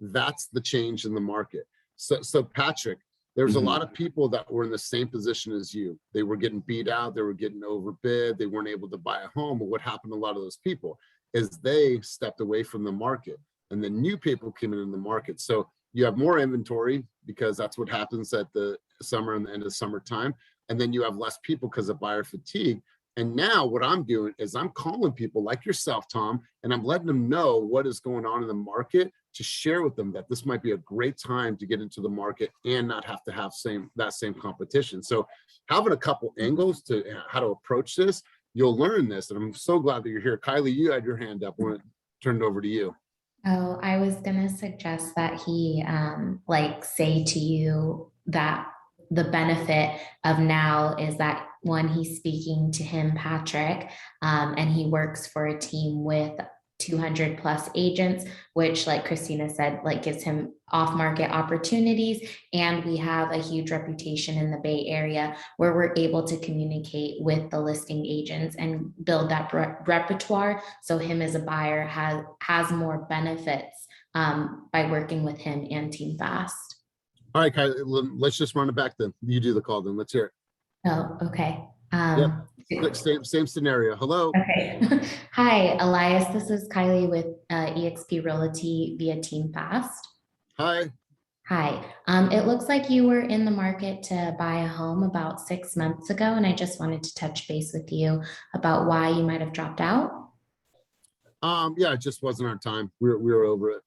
that's the change in the market. So Patrick, There's a Mhm. lot of people that were in the same position as you. They were getting beat out, they were getting overbid, they weren't able to buy a home. But what happened to a lot of those people is they stepped away from the market, and the new people came in the market. So you have more inventory because that's what happens at the summer and the end of summertime. And then you have less people because of buyer fatigue. And now what I'm doing is I'm calling people like yourself, Tom, and I'm letting them know what is going on in the market, to share with them that this might be a great time to get into the market and not have to have that same competition. So having a couple angles to how to approach this, you'll learn this. And I'm so glad that you're here. Kylie, you had your hand up. I want to turn it over to you. Oh, I was gonna suggest that he like say to you that the benefit of now is that one, he's speaking to him, Patrick, and he works for a team with 200 plus agents, which, like Christina said, like gives him off-market opportunities. And we have a huge reputation in the Bay Area where we're able to communicate with the listing agents and build that repertoire. So him as a buyer has more benefits by working with him and Team Fast. All right, Kylie, let's just run it back then. You do the call then. Let's hear it. Oh, okay. Same scenario. Hello. Okay. Hi, Elias. This is Kylie with eXp Realty via Team Fast. Hi. Hi. It looks like you were in the market to buy a home about 6 months ago, and I just wanted to touch base with you about why you might have dropped out. Yeah, it just wasn't our time. We were over it.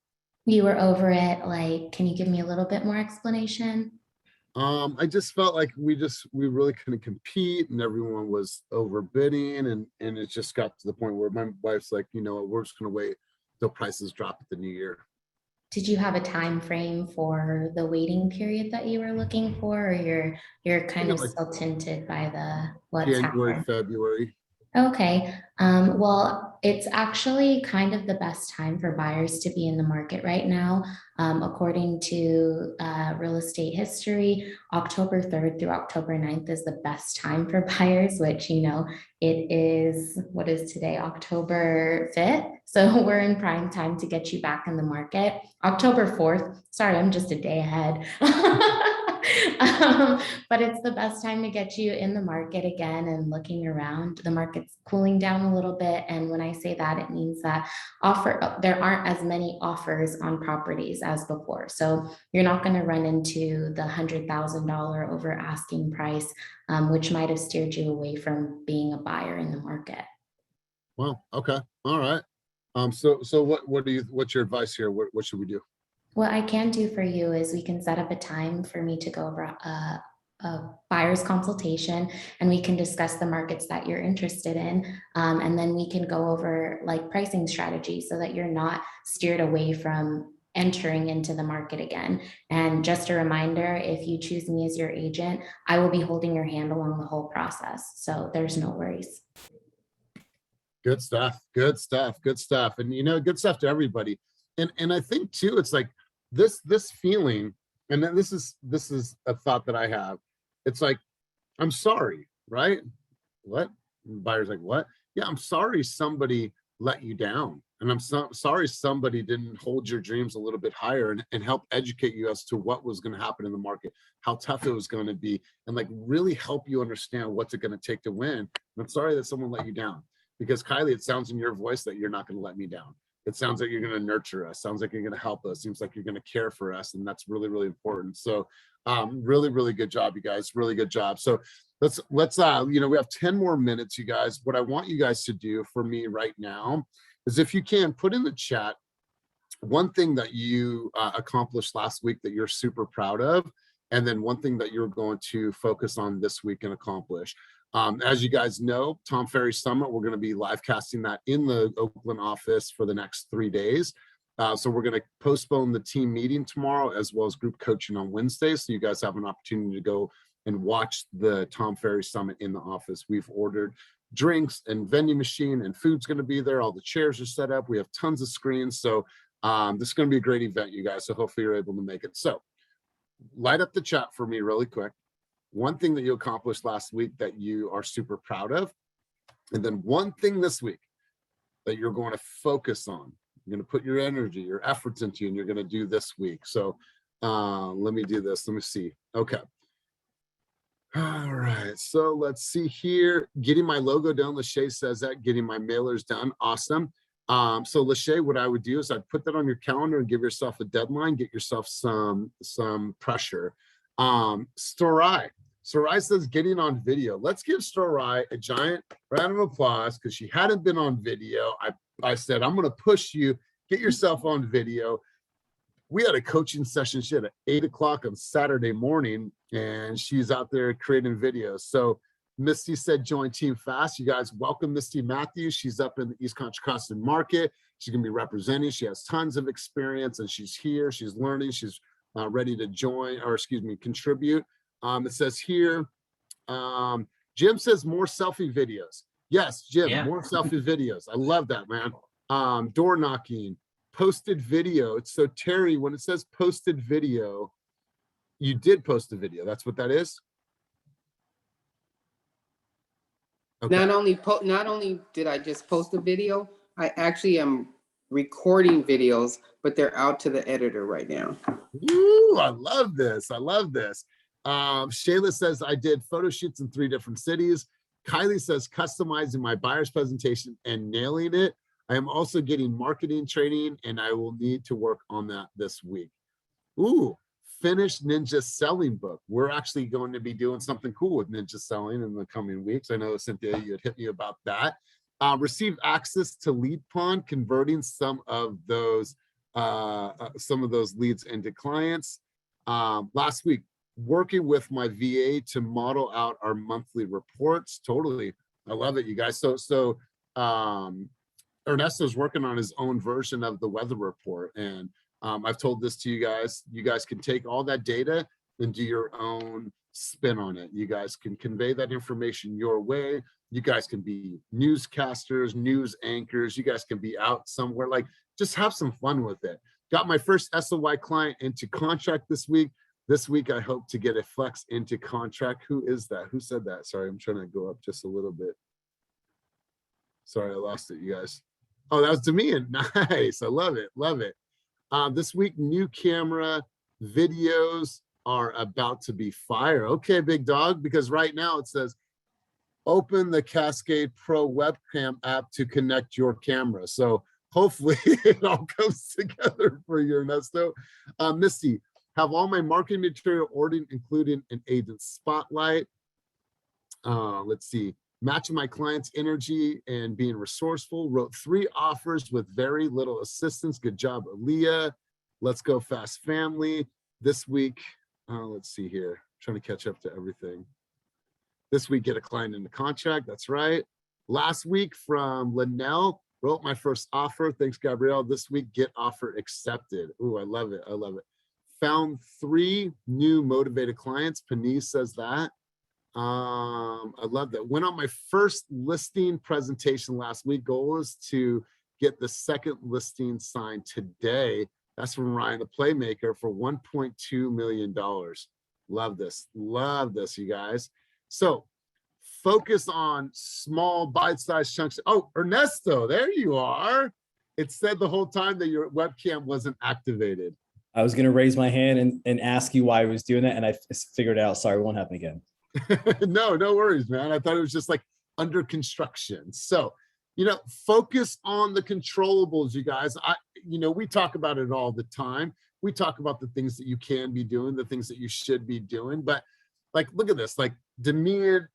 You were over it. Like, can you give me a little bit more explanation? I just felt like we really couldn't compete, and everyone was overbidding, and it just got to the point where my wife's like, you know what, we're just gonna wait till prices drop at the new year. Did you have a time frame for the waiting period that you were looking for, or you're kind of like still tinted by the what's January, happened? February. Okay. Well, it's actually kind of the best time for buyers to be in the market right now. According to real estate history, October 3rd through October 9th is the best time for buyers, which, you know, it is, what is today, October 5th. So we're in prime time to get you back in the market. October 4th, sorry, I'm just a day ahead. But it's the best time to get you in the market again and looking around. The market's cooling down a little bit. And when I say that, it means that there aren't as many offers on properties as before. So you're not going to run into the $100,000 over asking price, which might have steered you away from being a buyer in the market. Well, okay. All right. So what's your advice here? What should we do? What I can do for you is we can set up a time for me to go over a buyer's consultation, and we can discuss the markets that you're interested in. And then we can go over like pricing strategies so that you're not steered away from entering into the market again. And just a reminder, if you choose me as your agent, I will be holding your hand along the whole process. So there's no worries. Good stuff. Good stuff. Good stuff. And, you know, good stuff to everybody. And I think too, it's like this feeling, and then this is a thought that I have. It's like, I'm sorry, right? What? And buyer's like, what? Yeah, I'm sorry somebody let you down. And I'm sorry somebody didn't hold your dreams a little bit higher and help educate you as to what was going to happen in the market, how tough it was going to be, and like really help you understand what's it going to take to win. And I'm sorry that someone let you down, because Kylie, it sounds in your voice that you're not going to let me down. It sounds like you're going to nurture us. Sounds like you're going to help us. Seems like you're going to care for us. And that's really, really important. So really, really good job, you guys. Really good job. So let's you know, we have 10 more minutes, you guys. What I want you guys to do for me right now is, if you can, put in the chat one thing that you accomplished last week that you're super proud of, and then one thing that you're going to focus on this week and accomplish. As you guys know, Tom Ferry Summit, we're going to be live casting that in the Oakland office for the next 3 days. So we're going to postpone the team meeting tomorrow, as well as group coaching on Wednesday. So you guys have an opportunity to go and watch the Tom Ferry Summit in the office. We've ordered drinks and vending machine, and food's going to be there. All the chairs are set up. We have tons of screens. So this is going to be a great event, you guys. So hopefully you're able to make it. So light up the chat for me really quick. One thing that you accomplished last week that you are super proud of, and then one thing this week that you're going to focus on. You're going to put your energy, your efforts into, and you're going to do this week. So Let me do this. Let me see. Okay. All right. So let's see here. Getting my logo done. Lachey says that. Getting my mailers done. Awesome. So Lachey, what I would do is I'd put that on your calendar and give yourself a deadline. Get yourself some pressure. Storai. Storai says getting on video. Let's give Storai a giant round of applause because she hadn't been on video. I said, I'm going to push you. Get yourself on video. We had a coaching session. She had at 8 o'clock on Saturday morning, and she's out there creating videos. So Misty said, join Team Fast. You guys welcome Misty Matthews. She's up in the East Contra Costa market. She's going to be representing. She has tons of experience, and she's here. She's learning. She's ready to join, or excuse me, contribute. It says here, Jim says more selfie videos. Yes, Jim, more selfie videos. I love that, man. Door knocking. Posted video. So Terry, when it says posted video, you did post a video. That's what that is. Okay. Not only did I just post a video, I actually am recording videos, but they're out to the editor right now. Ooh, I love this. I love this. Shayla says I did photo shoots in 3 different cities. Kylie says customizing my buyer's presentation and nailing it. I am also getting marketing training, and I will need to work on that this week. Ooh, finished Ninja selling book. We're actually going to be doing something cool with Ninja selling in the coming weeks. I know, Cynthia, you had hit me about that. Receive access to Lead Pond, converting some of those leads into clients. Last week, working with my VA to model out our monthly reports. Totally, I love it, you guys. So Ernesto's working on his own version of the weather report. And I've told this to you guys. You guys can take all that data and do your own spin on it. You guys can convey that information your way. You guys can be newscasters, news anchors. You guys can be out somewhere. Like, just have some fun with it. Got my first SOY client into contract this week. This week, I hope to get a flex into contract. Who is that? Who said that? Sorry, I'm trying to go up just a little bit. Sorry, I lost it, you guys. Oh, that was Damian. Nice. I love it. Love it. This week, new camera videos are about to be fire. Okay, big dog, because right now it says, open the Cascade Pro webcam app to connect your camera. So hopefully it all comes together for you, Ernesto. Misty, have all my marketing material ordered, including an agent spotlight. Let's see. Matching my client's energy and being resourceful. Wrote 3 offers with very little assistance. Good job, Aaliyah. Let's go Fast Family. This week, let's see here. Trying to catch up to everything. This week, get a client in the contract. That's right. Last week from Linnell, wrote my first offer. Thanks, Gabrielle. This week, get offer accepted. Ooh, I love it. I love it. Found 3 new motivated clients. Panise says that. I love that. Went on my first listing presentation last week. Goal is to get the second listing signed today. That's from Ryan the Playmaker for $1.2 million. Love this. Love this, you guys. So focus on small bite-sized chunks. Oh, Ernesto, there you are. It said the whole time that your webcam wasn't activated. I was going to raise my hand and ask you why I was doing that, and I figured it out. Sorry, it won't happen again. No worries, man. I thought it was just like under construction. So, focus on the controllables, you guys. We talk about it all the time. We talk about the things that you can be doing, the things that you should be doing. But like, look at this, like Demir,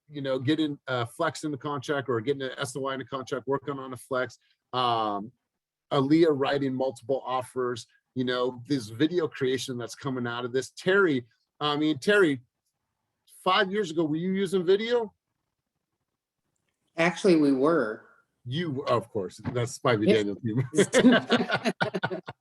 getting flex in the contract or getting an SOI in a contract, working on a flex. Aaliyah writing multiple offers, this video creation that's coming out of this. Terry, 5 years ago, were you using video? Actually, we were. You, of course, that's Spivey Daniel team.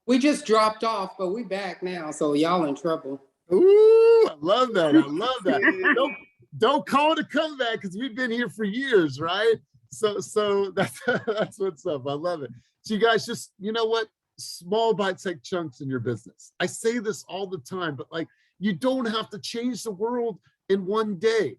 We just dropped off, but we back now, so y'all in trouble. Ooh, I love that. I love that. Don't call it a comeback because we've been here for years, right? So that's what's up. I love it. So you guys just, small bite-sized chunks in your business. I say this all the time, but like, you don't have to change the world in one day.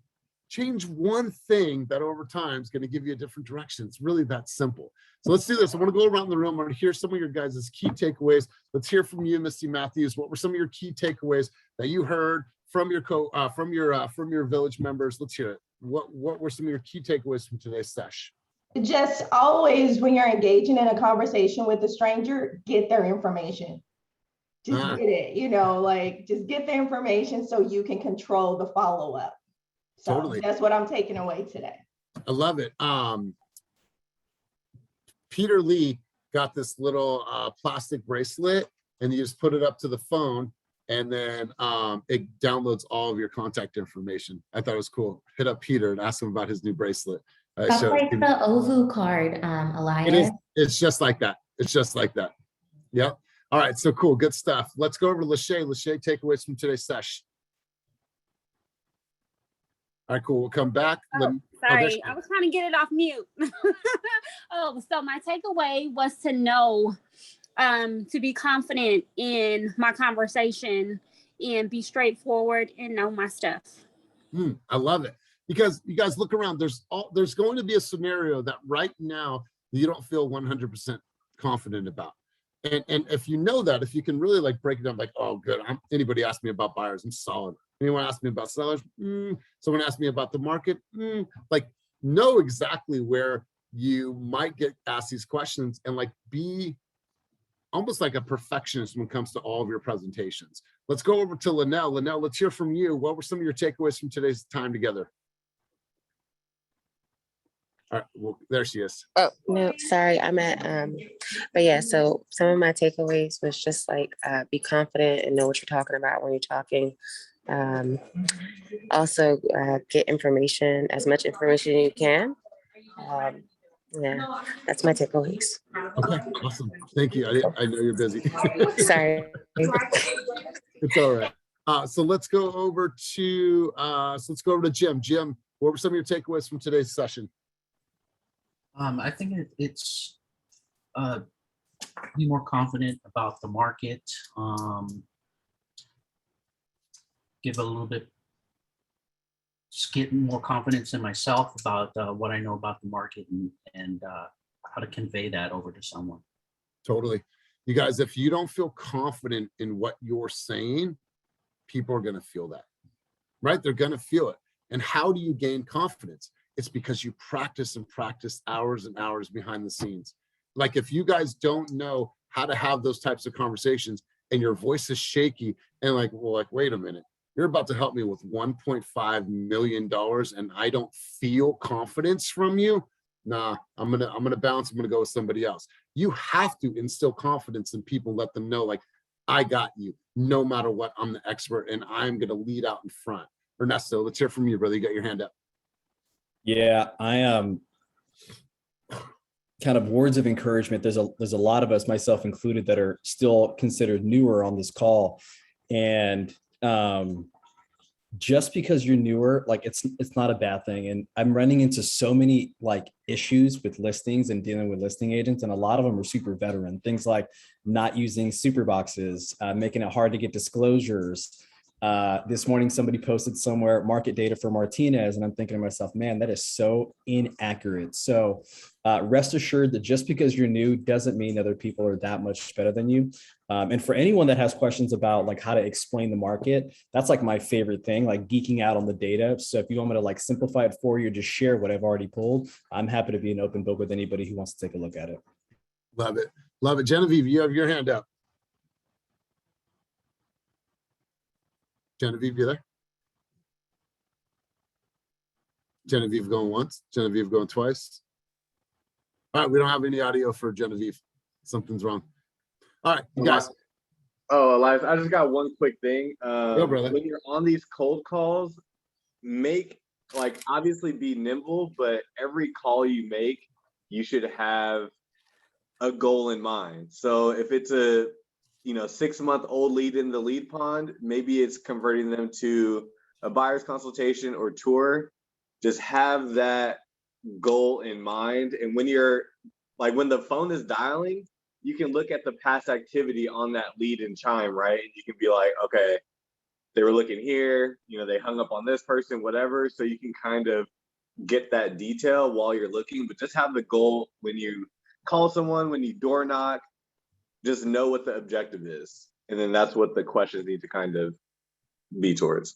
change one thing that over time is going to give you a different direction. It's really that simple. So let's do this. I want to go around the room. I want to hear some of your guys' key takeaways. Let's hear from you, Misty Matthews. What were some of your key takeaways that you heard from your village members? Let's hear it. What were some of your key takeaways from today's session? Just always, when you're engaging in a conversation with a stranger, get their information. Just get it, like just get the information so you can control the follow-up. So Totally. That's what I'm taking away today. I love it. Peter Lee got this little plastic bracelet, and you just put it up to the phone, and then it downloads all of your contact information. I thought it was cool. Hit up Peter and ask him about his new bracelet. That's like the OVU card, Elias. It is. It's just like that. It's just like that. Yep. All right. So cool. Good stuff. Let's go over to Lachey. Lachey, takeaways from today's session. All right, cool. We'll come back. Sorry, I was trying to get it off mute. So my takeaway was to know, to be confident in my conversation and be straightforward and know my stuff. I love it, because you guys look around. There's going to be a scenario that right now you don't feel 100% confident about. And if you know that, if you can really like break it down, like, oh, good. Anybody asked me about buyers, I'm solid. Anyone asked me about sellers? Someone asked me about the market? Like, know exactly where you might get asked these questions, and like be almost like a perfectionist when it comes to all of your presentations. Let's go over to Linnell. Linnell, let's hear from you. What were some of your takeaways from today's time together? All right, well, there she is. Oh, no, sorry, I'm at, but yeah, so some of my takeaways was just like, be confident and know what you're talking about when you're talking. Also, get information, as much information as you can. Yeah, that's my takeaways. Okay, awesome. Thank you. I know you're busy. Sorry. It's all right. So let's go over to Jim. Jim, what were some of your takeaways from today's session? I think it's be more confident about the market. Give a little bit, just get more confidence in myself about what I know about the market and how to convey that over to someone. Totally. You guys, if you don't feel confident in what you're saying, people are going to feel that, right? They're going to feel it. And how do you gain confidence? It's because you practice and practice hours and hours behind the scenes. Like if you guys don't know how to have those types of conversations and your voice is shaky and like, well, like, wait a minute, you're about to help me with $1.5 million and I don't feel confidence from you. Nah, I'm gonna bounce. I'm gonna go with somebody else. You have to instill confidence in people, let them know, like, I got you. No matter what, I'm the expert and I'm gonna lead out in front. Ernesto, let's hear from you, brother. You got your hand up. Yeah, I am kind of words of encouragement. There's a lot of us, myself included, that are still considered newer on this call. And just because you're newer, like it's not a bad thing. And I'm running into so many like issues with listings and dealing with listing agents, and a lot of them are super veteran. Things like not using super boxes, making it hard to get disclosures. This morning, somebody posted somewhere market data for Martinez, and I'm thinking to myself, man, that is so inaccurate. So rest assured that just because you're new doesn't mean other people are that much better than you. And for anyone that has questions about like how to explain the market, that's like my favorite thing, like geeking out on the data. So if you want me to like simplify it for you, just share what I've already pulled. I'm happy to be an open book with anybody who wants to take a look at it. Love it. Love it. Genevieve, you have your hand up. Genevieve, you there? Genevieve going once, Genevieve going twice. All right, we don't have any audio for Genevieve. Something's wrong. All right, you guys. Oh, Elias, I just got one quick thing. Go, brother. When you're on these cold calls, obviously be nimble, but every call you make, you should have a goal in mind. So if it's a 6-month-old lead in the lead pond, maybe it's converting them to a buyer's consultation or tour. Just have that goal in mind. And when you're when the phone is dialing, you can look at the past activity on that lead and chime, right? And you can be like, okay, they were looking here, they hung up on this person, whatever. So you can kind of get that detail while you're looking, but just have the goal when you call someone, when you door knock, just know what the objective is. And then that's what the questions need to kind of be towards.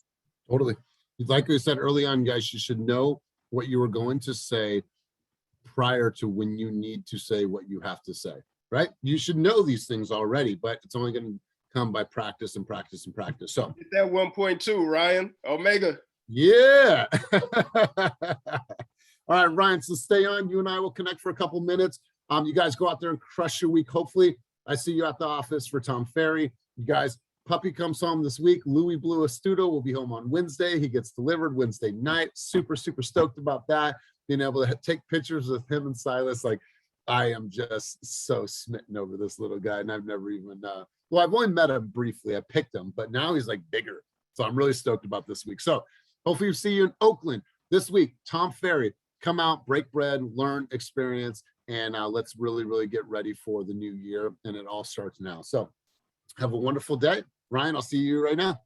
Totally. Like we said early on, guys, you should know what you were going to say prior to when you need to say what you have to say, right? You should know these things already, but it's only going to come by practice and practice and practice. So Get that 1.2, Ryan. Omega. yeah. All right, Ryan, so stay on. You and I will connect for a couple minutes. You guys go out there and crush your week. Hopefully I see you at the office for Tom Ferry. You guys, puppy comes home this week. Louis Blue Astuto will be home on Wednesday. He gets delivered Wednesday night. Super, super stoked about that. Being able to take pictures with him and Silas. Like, I am just so smitten over this little guy. And I've never even, well, I've only met him briefly. I picked him, but now he's like bigger. So I'm really stoked about this week. So hopefully we see you in Oakland this week. Tom Ferry, come out, break bread, learn, experience, and let's really, really get ready for the new year. And it all starts now. So have a wonderful day. Ryan, I'll see you right now.